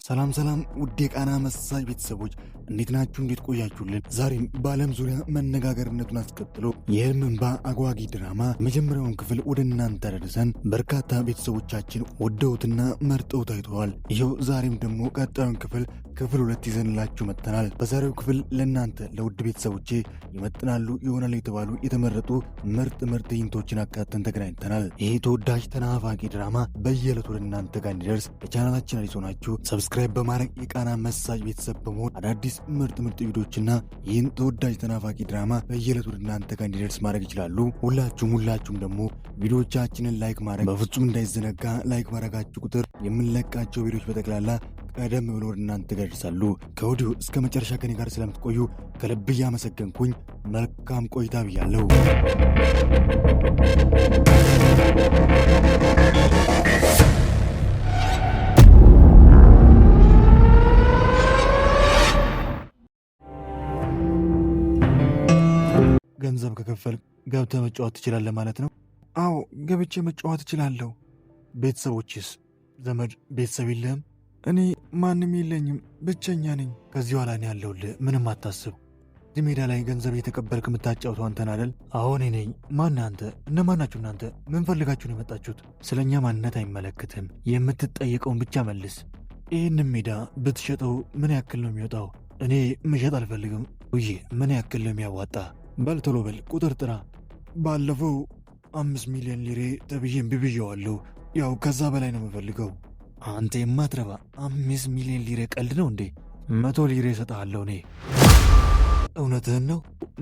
ሰላም ውድ የቃና መሳይ ቤተሰቦች እንዴት ናችሁ? እንዴት ቆያችሁልን? ዛሬም በዓለም ዙሪያ መነጋገርነቱን አስከትሎ የህልም እንባ አጓጊ ድራማ መጀመሪያውን ክፍል ወደ እናንተ አደረሰን። በርካታ ቤተሰቦቻችን ወደውትና መርጠው ታይተዋል። ይኸው ዛሬም ደግሞ ቀጣዩን ክፍል 2 ይዘንላችሁ መጥተናል። በዛሬው ክፍል ለእናንተ ለውድ ቤተሰቦቼ ይመጥናሉ ይሆናሉ የተባሉ የተመረጡ ምርጥ ትዕይንቶችን አካተን ተገናኝተናል። ይህ ተወዳጅ ተናፋቂ ድራማ በየዕለቱ ወደ እናንተ ጋር እንዲደርስ ለቻናላችን አዲስ ሆናችሁ ሰብስክራይብ በማድረግ የቃና መሳይ ቤተሰብ በመሆን አዳዲስ ምርጥ ቪዲዮዎችና ይህን ተወዳጅ ተናፋቂ ድራማ በየዕለቱ ወደ እናንተ ጋር እንዲደርስ ማድረግ ይችላሉ። ሁላችሁም ደግሞ ቪዲዮዎቻችንን ላይክ ማድረግ በፍጹም እንዳይዘነጋ። ላይክ ማድረጋችሁ ቁጥር የምንለቃቸው ቪዲዮዎች በጠቅላላ ቀደም ብሎ ወደ እናንተ ጋር ይደርሳሉ። ከወዲሁ እስከ መጨረሻ ከኔ ጋር ስለምትቆዩ ከልብ እያመሰገንኩኝ መልካም ቆይታ ብያለሁ። ገንዘብ ከከፈል ገብተህ መጫወት ትችላለህ ማለት ነው? አዎ ገብቼ መጫወት እችላለሁ። ቤተሰቦችስ? ዘመድ ቤተሰብ የለህም? እኔ ማንም የለኝም፣ ብቸኛ ነኝ። ከዚህ ኋላ እኔ ያለሁልህ፣ ምንም አታስብ። እዚህ ሜዳ ላይ ገንዘብ እየተቀበልክ የምታጫውተው አንተን አይደል? አዎ እኔ ነኝ። ማን አንተ? እነማን ናችሁ እናንተ? ምን ፈልጋችሁ ነው የመጣችሁት? ስለ እኛ ማንነት አይመለከትም። የምትጠየቀውን ብቻ መልስ። ይህንም ሜዳ ብትሸጠው ምን ያክል ነው የሚወጣው? እኔ መሸጥ አልፈልግም። ውዬ ምን ያክል ነው የሚያዋጣ? በል ቶሎ በል ቁጥር ጥራ። ባለፈው 5 ሚሊዮን ሊሬ ተብዬም ብብየዋለሁ። ያው ከዛ በላይ ነው የምፈልገው። አንተ የማትረባ 5 ሚሊዮን ሊሬ ቀልድ ነው እንዴ? 100 ሊሬ እሰጥሃለሁ እኔ። እውነትህን ነው?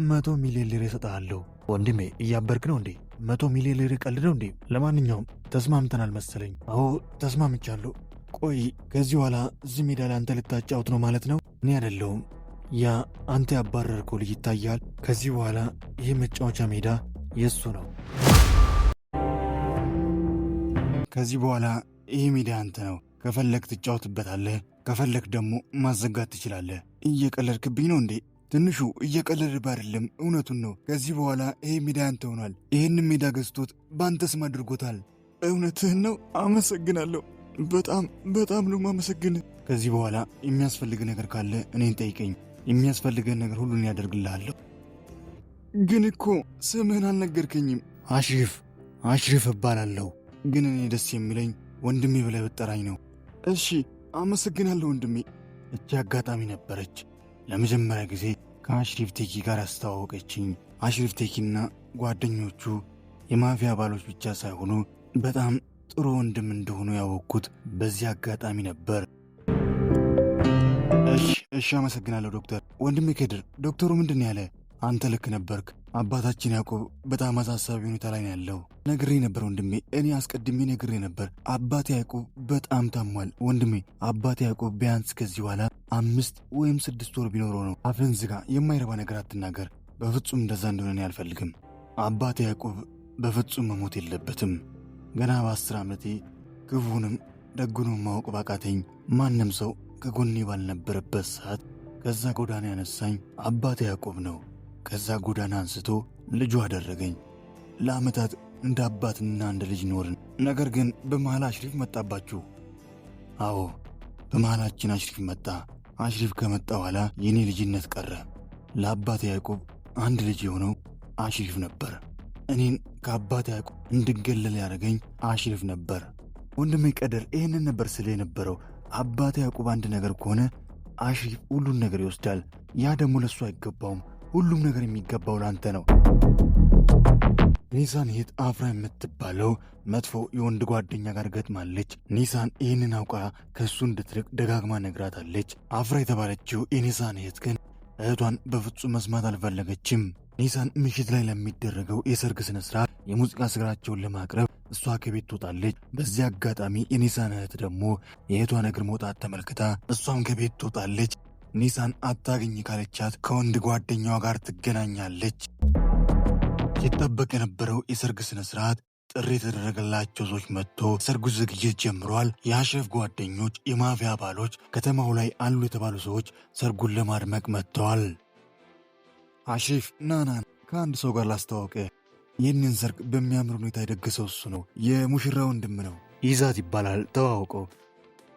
100 ሚሊዮን ሊሬ እሰጥሃለሁ። ወንድሜ እያበርክ ነው እንዴ? 100 ሚሊዮን ሊሬ ቀልድ ነው እንዴ? ለማንኛውም ተስማምተናል መሰለኝ። አዎ ተስማምቻለሁ። ቆይ ከዚህ በኋላ እዚህ ሜዳ ላይ አንተ ልታጫውት ነው ማለት ነው? እኔ አይደለሁም። ያ አንተ ያባረርከው ልጅ ይታያል። ከዚህ በኋላ ይህ መጫወቻ ሜዳ የሱ ነው። ከዚህ በኋላ ይህ ሜዳ አንተ ነው። ከፈለክ ትጫወትበታለህ፣ ከፈለክ ደግሞ ማዘጋት ትችላለህ። እየቀለድክብኝ ነው እንዴ? ትንሹ እየቀለድብ አይደለም፣ እውነቱን ነው። ከዚህ በኋላ ይህ ሜዳ አንተ ሆኗል። ይህንም ሜዳ ገዝቶት በአንተ ስም አድርጎታል። እውነትህን ነው። አመሰግናለሁ። በጣም ነው ማመሰግንህ። ከዚህ በኋላ የሚያስፈልግ ነገር ካለ እኔን ጠይቀኝ። የሚያስፈልገን ነገር ሁሉን ያደርግልሃለሁ። ግን እኮ ስምህን አልነገርከኝም። አሽሪፍ እባላለሁ። ግን እኔ ደስ የሚለኝ ወንድሜ ብለህ ብትጠራኝ ነው። እሺ አመሰግናለሁ ወንድሜ። እቺ አጋጣሚ ነበረች ለመጀመሪያ ጊዜ ከአሽሪፍ ቴኪ ጋር ያስተዋወቀችኝ። አሽሪፍ ቴኪና ጓደኞቹ የማፊያ አባሎች ብቻ ሳይሆኑ በጣም ጥሩ ወንድም እንደሆኑ ያወቅኩት በዚህ አጋጣሚ ነበር። እሺ አመሰግናለሁ ዶክተር። ወንድሜ ከድር፣ ዶክተሩ ምንድን ያለ? አንተ ልክ ነበርክ። አባታችን ያዕቆብ በጣም አሳሳቢ ሁኔታ ላይ ነው ያለው። ነግሬ ነበር ወንድሜ፣ እኔ አስቀድሜ ነግሬ ነበር። አባቴ ያዕቆብ በጣም ታሟል ወንድሜ። አባቴ ያዕቆብ ቢያንስ ከዚህ በኋላ 5 ወይም 6 ወር ቢኖረው ነው። አፍህን ዝጋ፣ የማይረባ ነገር አትናገር። በፍጹም እንደዛ እንደሆነ እኔ አልፈልግም። አባቴ ያዕቆብ በፍጹም መሞት የለበትም። ገና በ10 ዓመቴ ክፉንም ደጉንም ማወቅ ባቃተኝ ማንም ሰው ከጎኔ ባልነበረበት ሰዓት ከዛ ጎዳና ያነሳኝ አባቴ ያዕቆብ ነው። ከዛ ጎዳና አንስቶ ልጁ አደረገኝ። ለዓመታት እንደ አባትና እንደ ልጅ ኖርን። ነገር ግን በመሃል አሽሪፍ መጣባችሁ። አዎ በመሃላችን አሽሪፍ መጣ። አሽሪፍ ከመጣ በኋላ የኔ ልጅነት ቀረ። ለአባቴ ያዕቆብ አንድ ልጅ የሆነው አሽሪፍ ነበር። እኔን ከአባቴ ያዕቆብ እንድገለል ያደረገኝ አሽሪፍ ነበር። ወንድሜ ቀደር ይህንን ነበር ስለ የነበረው። አባቴ ያዕቆብ አንድ ነገር ከሆነ አሽሪፍ ሁሉን ነገር ይወስዳል። ያ ደግሞ ለሱ አይገባውም። ሁሉም ነገር የሚገባው ላንተ ነው። ኒሳን የት አፍራ የምትባለው መጥፎ የወንድ ጓደኛ ጋር ገጥማለች። ኒሳን ይህንን አውቃ ከእሱ እንድትርቅ ደጋግማ ነግራታለች። አፍራ የተባለችው የኒሳን እህት ግን እህቷን በፍጹም መስማት አልፈለገችም። ኒሳን ምሽት ላይ ለሚደረገው የሰርግ ስነ ስርዓት የሙዚቃ ስራቸውን ለማቅረብ እሷ ከቤት ትወጣለች። በዚህ አጋጣሚ የኒሳን እህት ደግሞ የእህቷን እግር መውጣት ተመልክታ እሷም ከቤት ትወጣለች። ኒሳን አታገኝ ካለቻት ከወንድ ጓደኛዋ ጋር ትገናኛለች። ሲጠበቅ የነበረው የሰርግ ስነ ስርዓት ጥሪ የተደረገላቸው ሰዎች መጥቶ ሰርጉ ዝግጅት ጀምሯል። የአሽሪፍ ጓደኞች፣ የማፊያ አባሎች፣ ከተማው ላይ አሉ የተባሉ ሰዎች ሰርጉን ለማድመቅ መጥተዋል። አሽሪፍ ናና ከአንድ ሰው ጋር ላስተዋወቀ። ይህንን ሰርግ በሚያምር ሁኔታ የደገሰው እሱ ነው። የሙሽራ ወንድም ነው። ይዛት ይባላል። ተዋውቀው።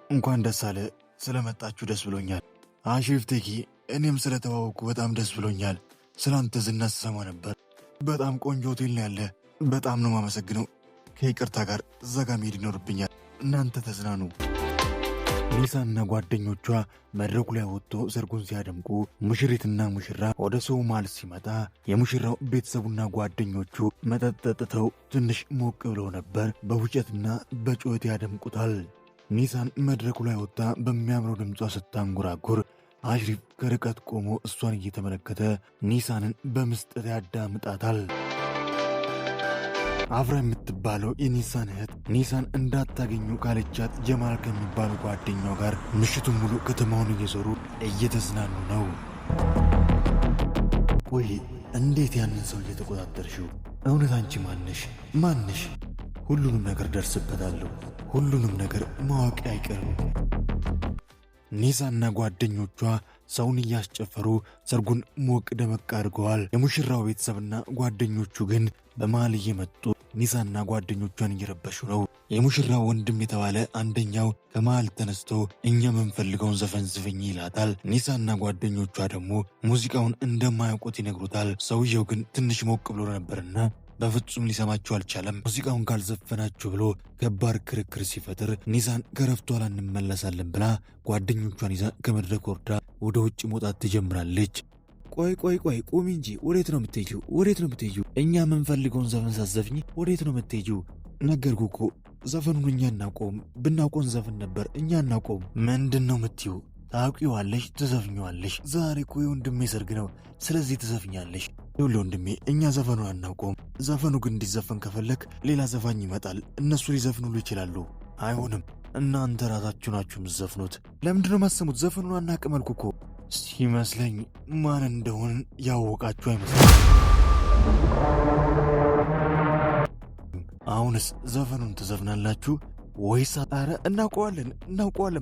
እንኳን ደስ አለ። ስለመጣችሁ ደስ ብሎኛል። አሽሪፍ ቴኪ፣ እኔም ስለተዋወቅኩ በጣም ደስ ብሎኛል። ስላንተ ዝና ስሰማ ነበር። በጣም ቆንጆ ሆቴል ነው ያለ። በጣም ነው የማመሰግነው። ከይቅርታ ጋር እዛ ጋ መሄድ ይኖርብኛል። እናንተ ተዝናኑ። ኒሳንና ጓደኞቿ መድረኩ ላይ ወጥቶ ሰርጉን ሲያደምቁ ሙሽሪትና ሙሽራ ወደ ሰው መሃል ሲመጣ የሙሽራው ቤተሰቡና ጓደኞቹ መጠጥ ጠጥተው ትንሽ ሞቅ ብለው ነበር። በውጨትና በጩኸት ያደምቁታል። ኒሳን መድረኩ ላይ ወጥታ በሚያምረው ድምጿ ስታንጎራጉር አሽሪፍ ከርቀት ቆሞ እሷን እየተመለከተ ኒሳንን በምስጢር ያዳምጣታል። አፍራ የምትባለው የኒሳን እህት ኒሳን እንዳታገኙ ካለቻት ጀማል ከሚባሉ ጓደኛው ጋር ምሽቱን ሙሉ ከተማውን እየዞሩ እየተዝናኑ ነው። ቆይ እንዴት ያንን ሰው እየተቆጣጠርሽው? እውነት አንቺ ማነሽ? ሁሉንም ነገር ደርስበታለሁ። ሁሉንም ነገር ማወቅ አይቀርም። ኒሳና ጓደኞቿ ሰውን እያስጨፈሩ ሰርጉን ሞቅ ደመቅ አድርገዋል። የሙሽራው ቤተሰብና ጓደኞቹ ግን በመሃል እየመጡ ኒሳና ጓደኞቿን እየረበሹ ነው። የሙሽራው ወንድም የተባለ አንደኛው ከመሃል ተነስቶ እኛ የምንፈልገውን ዘፈን ዝፈኝ ይላታል። ኒሳና ጓደኞቿ ደግሞ ሙዚቃውን እንደማያውቁት ይነግሩታል። ሰውየው ግን ትንሽ ሞቅ ብሎ ነበርና በፍጹም ሊሰማቸው አልቻለም። ሙዚቃውን ካልዘፈናችሁ ብሎ ከባድ ክርክር ሲፈጥር ኒሳን ከረፍቷ ላይ እንመለሳለን ብላ ጓደኞቿን ይዛ ከመድረክ ወርዳ ወደ ውጭ መውጣት ትጀምራለች። ቆይ ቁሚ እንጂ ወዴት ነው የምትሄጂው? እኛ የምንፈልገውን ዘፈን ሳትዘፍኝ ወዴት ነው የምትሄጂው? ነገርኩ እኮ ዘፈኑን እኛ እናውቀውም። ብናውቀውን ዘፈን ነበር፣ እኛ እናውቀውም። ምንድን ነው የምትይው? ታውቂዋለሽ፣ ትዘፍኛዋለሽ። ዛሬ እኮ የወንድሜ ሰርግ ነው፣ ስለዚህ ትዘፍኛለሽ። ይኸውልህ ወንድሜ፣ እኛ ዘፈኑን አናውቀውም። ዘፈኑ ግን እንዲዘፈን ከፈለክ ሌላ ዘፋኝ ይመጣል፣ እነሱ ሊዘፍኑሉ ይችላሉ። አይሆንም፣ እናንተ ራሳችሁ ናችሁ የምትዘፍኑት። ለምንድነው የማሰሙት? ዘፈኑን አናውቅም አልኩ እኮ። ሲመስለኝ ማን እንደሆን ያወቃችሁ አይመስለኝ። አሁንስ ዘፈኑን ትዘፍናላችሁ ወይስ? ኧረ እናውቀዋለን፣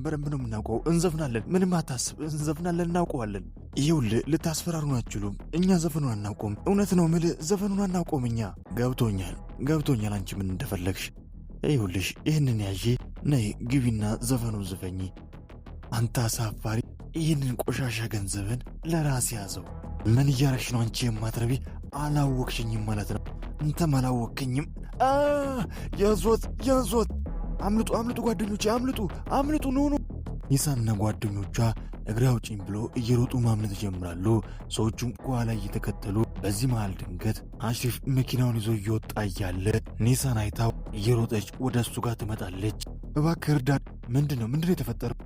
በደንብ ነው የምናውቀው። እንዘፍናለን፣ ምንም አታስብ፣ እንዘፍናለን፣ እናውቀዋለን። ይኸውልህ ልታስፈራሩን አትችሉም። እኛ ዘፈኑን አናውቀውም። እውነት ነው የምልህ፣ ዘፈኑን አናውቀውም እኛ። ገብቶኛል አንቺ ምን እንደፈለግሽ። ይኸውልሽ ይህንን ያዢ፣ ነይ ግቢና ዘፈኑን ዝፈኝ። አንተ አሳፋሪ፣ ይህንን ቆሻሻ ገንዘብን ለራስ ያዘው። ምን እያረግሽ ነው አንቺ የማትረቢ? አላወቅሽኝም ማለት ነው። አንተም አላወቅኝም። ያዞት! አምልጡ ጓደኞቼ፣ አምልጡ! ኑ! ኒሳንና ጓደኞቿ እግሬ አውጪኝ ብሎ እየሮጡ ማምለጥ ይጀምራሉ። ሰዎቹም ከኋላ እየተከተሉ። በዚህ መሃል ድንገት አሽሪፍ መኪናውን ይዞ እየወጣ እያለ ኒሳን አይታው እየሮጠች ወደ እሱ ጋር ትመጣለች። እባክህ እርዳን! ምንድነው የተፈጠረው?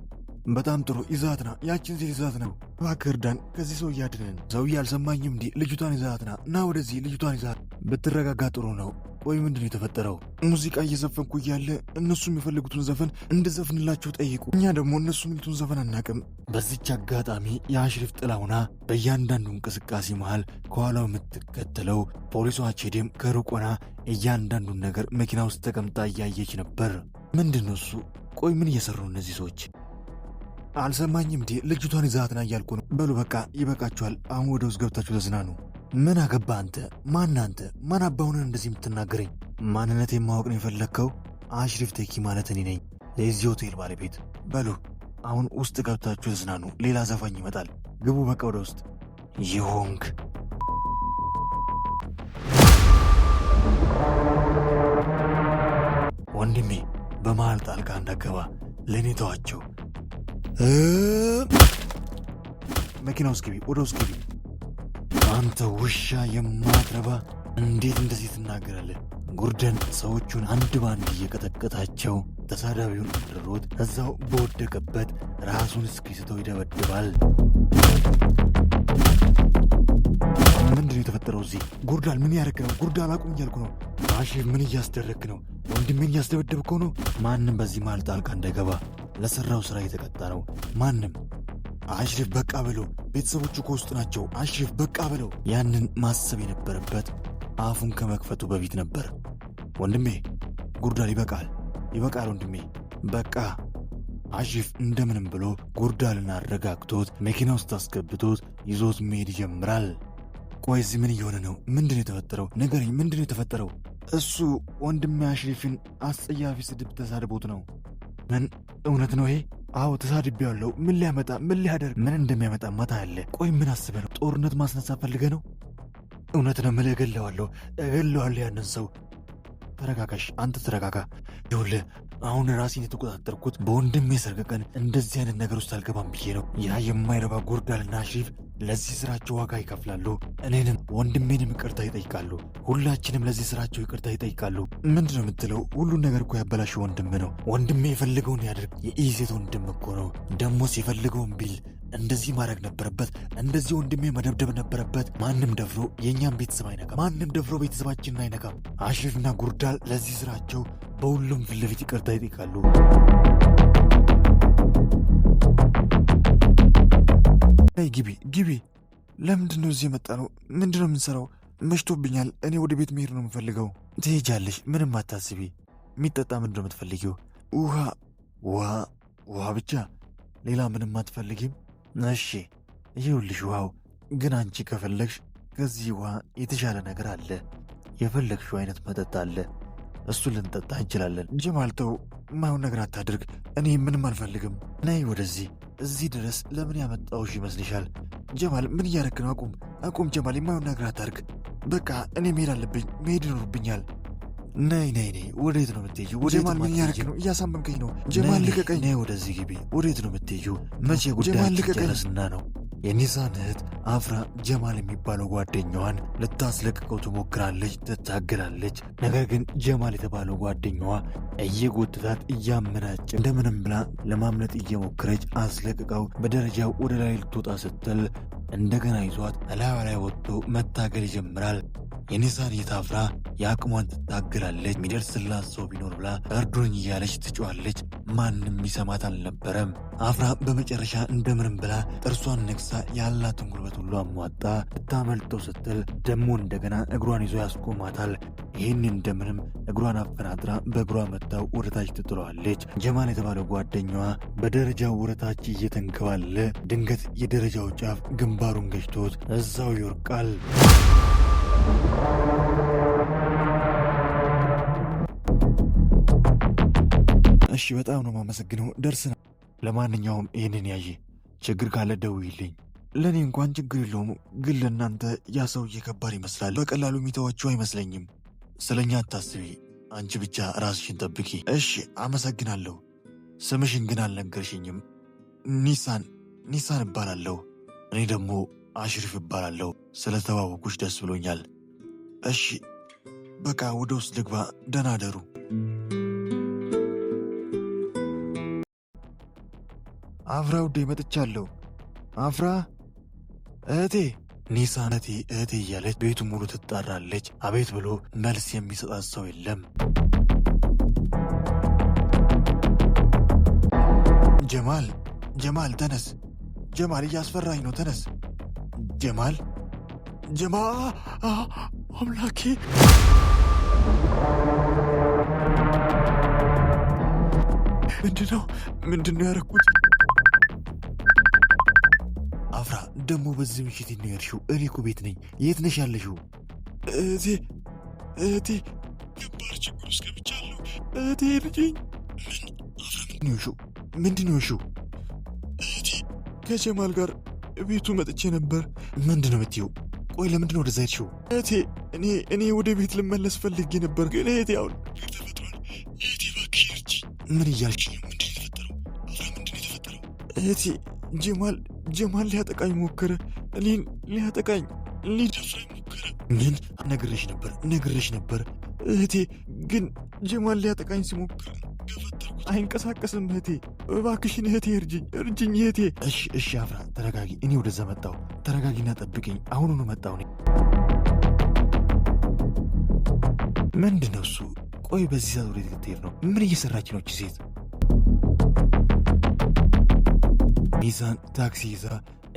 በጣም ጥሩ፣ ይዛትና ያችን ሴት ይዛትና፣ እባክህ እርዳን፣ ከዚህ ሰው እያድነን። ሰውዬ አልሰማኝም እንዲህ? ልጅቷን ይዛትና ና ወደዚህ፣ ልጅቷን ይዛት። ብትረጋጋ ጥሩ ነው። ቆይ ምንድነው የተፈጠረው? ሙዚቃ እየዘፈንኩ እያለ እነሱ የሚፈልጉትን ዘፈን እንድዘፍንላቸው ጠይቁ። እኛ ደግሞ እነሱ የሚሉትን ዘፈን አናቅም። በዚች አጋጣሚ የአሽሪፍ ጥላ ሆና በእያንዳንዱ እንቅስቃሴ መሃል ከኋላው የምትከተለው ፖሊሷ ቼዴም ከሩቅ ሆና እያንዳንዱን ነገር መኪና ውስጥ ተቀምጣ እያየች ነበር። ምንድነው እሱ? ቆይ ምን እየሰሩ ነው እነዚህ ሰዎች? አልሰማኝም እንዴ? ልጅቷን ይዛትና እያልኩ ነው። በሉ በቃ ይበቃችኋል። አሁን ወደ ውስጥ ገብታችሁ ተዝናኑ። ምን አገባ አንተ? ማን አባሁንን እንደዚህ የምትናገረኝ? ማንነቴን ማወቅ ነው የፈለግከው? አሽሪፍ ቴኪ ማለት እኔ ነኝ፣ የዚህ ሆቴል ባለቤት። በሉ አሁን ውስጥ ገብታችሁ ተዝናኑ። ሌላ ዘፋኝ ይመጣል። ግቡ በቃ ወደ ውስጥ። ይሆንክ ወንድሜ፣ በመሃል ጣልቃ እንዳገባ ለእኔ ተዋቸው። መኪና ውስጥ ግቢ፣ ወደ ውስጥ ግቢ። አንተ ውሻ የማትረባ፣ እንዴት እንደዚህ ትናገራለህ? ጉርደን ሰዎቹን አንድ ባንድ እየቀጠቀጣቸው ተሳዳቢውን አድርሮት እዛው በወደቀበት ራሱን እስኪስተው ይደበድባል። ምንድነው የተፈጠረው እዚህ? ጉርዳል ምን ያደረግ ነው? ጉርዳል አቁም እያልኩ ነው። አሽሪፍ ምን እያስደረግ ነው? ወንድሜን እያስደበደብከው ነው። ማንም በዚህ መሃል ጣልቃ እንዳይገባ፣ ለሰራው ስራ የተቀጣ ነው። ማንም አሽሪፍ በቃ በለው፣ ቤተሰቦቹ ከውስጥ ናቸው። አሽሪፍ በቃ በለው። ያንን ማሰብ የነበረበት አፉን ከመክፈቱ በፊት ነበር። ወንድሜ ጉርዳል ይበቃል ወንድሜ በቃ። አሽሪፍ እንደምንም ብሎ ጉርዳልን አረጋግቶት መኪና ውስጥ አስገብቶት ይዞት መሄድ ይጀምራል። ቆይ እዚህ ምን እየሆነ ነው? ምንድን የተፈጠረው? ንገረኝ፣ ምንድን የተፈጠረው? እሱ ወንድሜ አሽሪፍን አስጸያፊ ስድብ ተሳድቦት ነው። ምን? እውነት ነው ይሄ? አዎ ተሳድቤያለሁ። ምን ሊያደርግ ምን እንደሚያመጣ ማታ ያለ። ቆይ ምን አስበህ ነው? ጦርነት ማስነሳት ፈልገህ ነው? እውነት ነው የምልህ እገለዋለሁ ያንን ሰው። ተረጋጋሽ፣ አንተ ተረጋጋ። ይኸውልህ አሁን ራሴን የተቆጣጠርኩት በወንድሜ ሰርግ ቀን እንደዚህ አይነት ነገር ውስጥ አልገባም ብዬ ነው። ያ የማይረባ ጉርዳልና አሽሪፍ ለዚህ ስራቸው ዋጋ ይከፍላሉ። እኔንም ወንድሜንም ይቅርታ ይጠይቃሉ። ሁላችንም ለዚህ ስራቸው ይቅርታ ይጠይቃሉ። ምንድን ነው የምትለው? ሁሉን ነገር እኮ ያበላሸው ወንድም ነው። ወንድሜ የፈልገውን ያድርግ። የኢሴት ወንድም እኮ ነው። ደሞስ የፈልገውን ቢል እንደዚህ ማድረግ ነበረበት። እንደዚህ ወንድሜ መደብደብ ነበረበት። ማንም ደፍሮ የእኛም ቤተሰብ አይነካም። ማንም ደፍሮ ቤተሰባችንን አይነካም። አሽሪፍና ጉርዳል ለዚህ ስራቸው በሁሉም ፊት ለፊት ይቅርታ ይጠይቃሉ። ግቢ። ለምንድን ነው እዚህ የመጣ ነው? ምንድን ነው የምንሰራው? መሽቶብኛል። እኔ ወደ ቤት መሄድ ነው የምፈልገው። ትሄጃለሽ፣ ምንም አታስቢ። የሚጠጣ ምንድን ነው የምትፈልጊው? ውሃ ብቻ? ሌላ ምንም አትፈልጊም? እሺ ይኸውልሽ ውሃው። ግን አንቺ ከፈለግሽ ከዚህ ውሃ የተሻለ ነገር አለ። የፈለግሽው አይነት መጠጥ አለ። እሱን ልንጠጣ እንችላለን። ጀማል ተው፣ ማይሆን ነገር አታድርግ። እኔ ምንም አልፈልግም። ነይ ወደዚህ። እዚህ ድረስ ለምን ያመጣውሽ ይመስልሻል? ጀማል ምን እያደረግ ነው? አቁም ጀማል፣ የማይሆን ነገር አታድርግ። በቃ እኔ መሄድ አለብኝ፣ መሄድ ይኖርብኛል። ነይ። ወዴት ነው የምትሄጂው? ጀማል ምን እያደረግ ነው? እያሳመምከኝ ነው። ጀማል ልቀቀኝ። ነይ ወደዚህ ግቢ። ወዴት ነው የምትሄጂው? መቼ ጉዳያችን ጨረስና ነው? የኒሳን እህት አፍራ ጀማል የሚባለው ጓደኛዋን ልታስለቅቀው ትሞክራለች፣ ትታገላለች። ነገር ግን ጀማል የተባለው ጓደኛዋ እየጎተታት እያመናጭ እንደምንም ብላ ለማምለጥ እየሞከረች አስለቅቀው በደረጃው ወደ ላይ ልትወጣ ስትል እንደገና ይዟት እላዩ ላይ ወጥቶ መታገል ይጀምራል። የኒሳን እህት አፍራ የአቅሟን ትታገላለች። የሚደርስላት ሰው ቢኖር ብላ እርዱኝ እያለች ትጮኻለች። ማንም ይሰማት አልነበረም። አፍራ በመጨረሻ እንደምንም ብላ ጥርሷን ነክሳ ያላትን ጉልበት ሁሉ አሟጣ ልታመልጠው ስትል ደግሞ እንደገና እግሯን ይዞ ያስቆማታል። ይህን እንደምንም እግሯን አፈናጥራ በእግሯ መታው ወደታች ትጥለዋለች። ጀማል የተባለው ጓደኛዋ በደረጃው ወደታች እየተንከባለ ድንገት የደረጃው ጫፍ ግንባሩን ገጭቶት እዛው ይወርቃል። እሺ በጣም ነው የማመሰግነው። ደርሰናል። ለማንኛውም ይህንን ያዥ፣ ችግር ካለ ደውይልኝ። ለእኔ እንኳን ችግር የለውም፣ ግን ለእናንተ ያ ሰውዬ ከባድ ይመስላል። በቀላሉ የሚተዋችሁ አይመስለኝም። ስለኛ አታስቢ፣ አንቺ ብቻ ራስሽን ጠብቂ። እሺ አመሰግናለሁ። ስምሽን ግን አልነገርሽኝም። ኒሳን እባላለሁ። እኔ ደግሞ አሽሪፍ እባላለሁ። ስለተዋወቁሽ ደስ ብሎኛል። እሺ በቃ ወደ ውስጥ ልግባ። ደህና አደሩ። አፍራ ውዴ መጥቻለሁ። አፍራ እህቴ። ኒሳን እህቴ እያለች ቤቱ ሙሉ ትጣራለች። አቤት ብሎ መልስ የሚሰጣት ሰው የለም። ጀማል ተነስ። ጀማል እያስፈራኝ ነው። ተነስ ጀማል። አምላኬ። ምንድነው ያደረኩት? አፍራ ደግሞ በዚህ ምሽት ነው የሄድሽው? እኔ እኮ ቤት ነኝ። የት ነሽ ያለሽው? እህቴ ከባድ ችግር ውስጥ ገብቻለሁ። እህቴ ልጅኝ። ምንድን ነው የሆንሽው? እህቴ ከጀማል ጋር ቤቱ መጥቼ ነበር። ምንድን ነው የምትይው? ቆይ ለምንድን ነው ወደዛ ሄድሽው? እህቴ እኔ ወደ ቤት ልመለስ ፈልጌ ነበር፣ ግን እህቴ አሁን ተፈጥሯል። እህቴ እባክሽ እርጂ። ምን እያልሽ ነው? ምንድን ነው የተፈጠረው? አፍራ ምንድን ነው የተፈጠረው? እህቴ ጀማል ሊያጠቃኝ ሞከረ። እኔን ሊያጠቃኝ ሊደፍረኝ ሞከረ። ምን? ነግሬሽ ነበር እህቴ፣ ግን ጀማል ሊያጠቃኝ ሲሞክር ገፈተርኩት። አይንቀሳቀስም። እህቴ እባክሽን እህቴ እርጅኝ እህቴ። እሺ አፍራ ተረጋጊ። እኔ ወደዛ መጣሁ። ተረጋጊና ጠብቅኝ። አሁኑኑ መጣሁ። ምንድን ነው እሱ? ቆይ በዚህ ሰዓት ወዴት ልትሄድ ነው? ምን እየሰራች ነው እቺ ሴት? ኒሳን ታክሲ ይዛ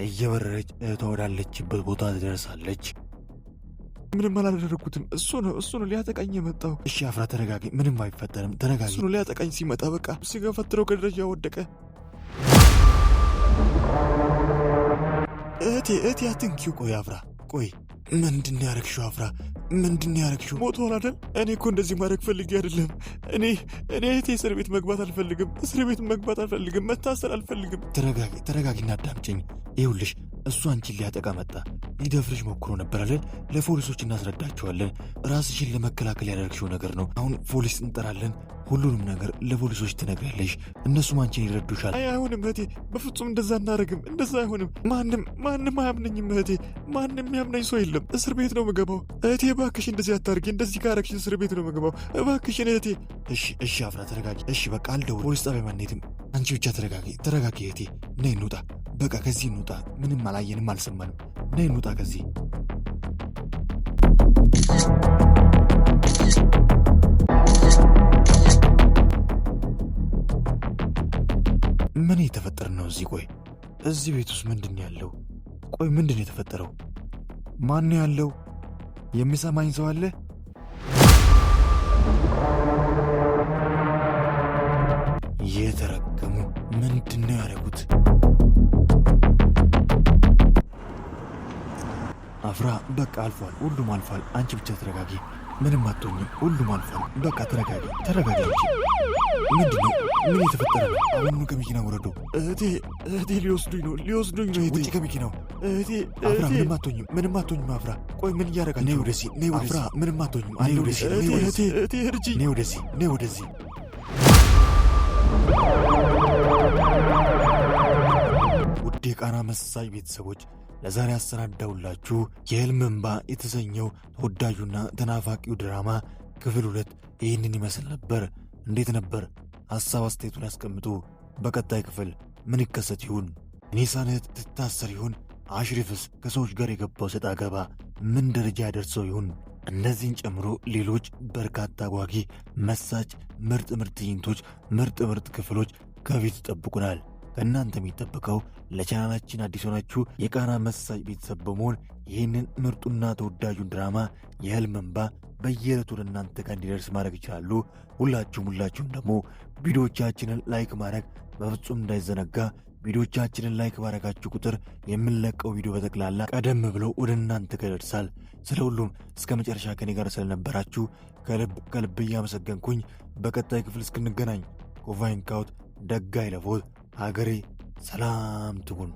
እየበረረች እህቷ ወዳለችበት ቦታ ትደርሳለች። ምንም አላደረግኩትም። እሱ ነው ሊያጠቃኝ የመጣው። እሺ አፍራ ተረጋጊ። ምንም አይፈጠርም። ተረጋጊ። እሱ ነው ሊያጠቃኝ ሲመጣ በቃ ሲገፈትረው ከደረጃ ወደቀ። እህቴ አትንኪው። ቆይ አፍራ፣ ቆይ ምንድን ነው ያደረግሽው? አፍራ ምንድን ያረግሽው? ሞቷል አይደል? እኔ እኮ እንደዚህ ማድረግ ፈልጌ አይደለም። እኔ እህቴ እስር ቤት መግባት አልፈልግም። እስር ቤት መግባት አልፈልግም። መታሰር አልፈልግም። ተረጋጊና አዳምጪኝ። ይኸውልሽ እሱ አንቺን ሊያጠቃ መጣ። ሊደፍርሽ ሞክሮ ነበር አይደል? ለፖሊሶች እናስረዳቸዋለን። ራስሽን ለመከላከል ያደረግሽው ነገር ነው። አሁን ፖሊስ እንጠራለን። ሁሉንም ነገር ለፖሊሶች ትነግሪያለሽ። እነሱም አንቺን ይረዱሻል። አይሆንም እህቴ፣ በፍጹም እንደዛ እናደርግም። እንደዛ አይሆንም። ማንም አያምነኝም እህቴ። ማንም ያምነኝ ሰው የለም። እስር ቤት ነው የምገባው። እህቴ እባክሽ እንደዚህ አታርጊ። እንደዚህ ካረግሽ እስር ቤት ነው የምገባው። እባክሽን እህቴ። እሺ አፍራ ተረጋጊ። እሺ በቃ አልደውል። ፖሊስ ጣቢያ ማንሄድም። አንቺ ብቻ ተረጋጊ እህቴ። ነይ እንውጣ። በቃ ከዚህ እንውጣ። ምንም አላየንም አልሰማንም። ነይ እንውጣ ከዚህ። ምን የተፈጠረ ነው እዚህ? ቆይ እዚህ ቤት ውስጥ ምንድን ያለው? ቆይ ምንድን የተፈጠረው? ማን ያለው? የሚሰማኝ ሰው አለ? የተረገሙ ምንድን ነው ያደረጉት? አፍራ በቃ አልፏል። ሁሉም አልፏል። አንቺ ብቻ ተረጋጊ። ምንም አትሆኝም። ሁሉም አልፏል። በቃ ተረጋጊ አንቺ። ምንድነው? ምን የተፈጠረ ነው? አሁኑኑ ከመኪና ወረዱ። እህቴ ሊወስዱኝ ነው። ውጪ ከመኪናው። አፍራ ምንም አትሆኝም። አፍራ ቆይ ምን እያደረጋችሁ? ነይ ወደዚህ። አፍራ ምንም አትሆኝም። እህቴ እርጂኝ። ነይ ወደዚህ። ውድ የቃና መሳይ ቤተሰቦች ለዛሬ አሰናዳውላችሁ የህልም እንባ የተሰኘው ተወዳጁና ተናፋቂው ድራማ ክፍል 2 ይህንን ይመስል ነበር። እንዴት ነበር? ሐሳብ አስተያየቱን ያስቀምጡ። በቀጣይ ክፍል ምን ይከሰት ይሁን? ኒሳነት ትታሰር ይሁን? አሽሪፍስ ከሰዎች ጋር የገባው ሰጣ ገባ ምን ደረጃ ያደርሰው ይሁን? እነዚህን ጨምሮ ሌሎች በርካታ ጓጊ መሳጭ ምርጥ ትዕይንቶች፣ ምርጥ ክፍሎች ከፊት ይጠብቁናል። ከእናንተ የሚጠበቀው ለቻናላችን አዲስ ሆናችሁ የቃና መሳጭ ቤተሰብ በመሆን ይህንን ምርጡና ተወዳጁን ድራማ የህልም እንባ በየዕለቱ ለእናንተ ጋር እንዲደርስ ማድረግ ይችላሉ። ሁላችሁም ደግሞ ቪዲዮቻችንን ላይክ ማድረግ በፍጹም እንዳይዘነጋ። ቪዲዮቻችንን ላይክ ባረጋችሁ ቁጥር የምንለቀው ቪዲዮ በጠቅላላ ቀደም ብለው ወደ እናንተ ጋር ይደርሳል። ስለ ሁሉም እስከ መጨረሻ ከኔ ጋር ስለነበራችሁ ከልብ እያመሰገንኩኝ በቀጣይ ክፍል እስክንገናኝ ኮቫይንካውት ደጋ ይለፎት ሀገሬ ሰላም ትሁን።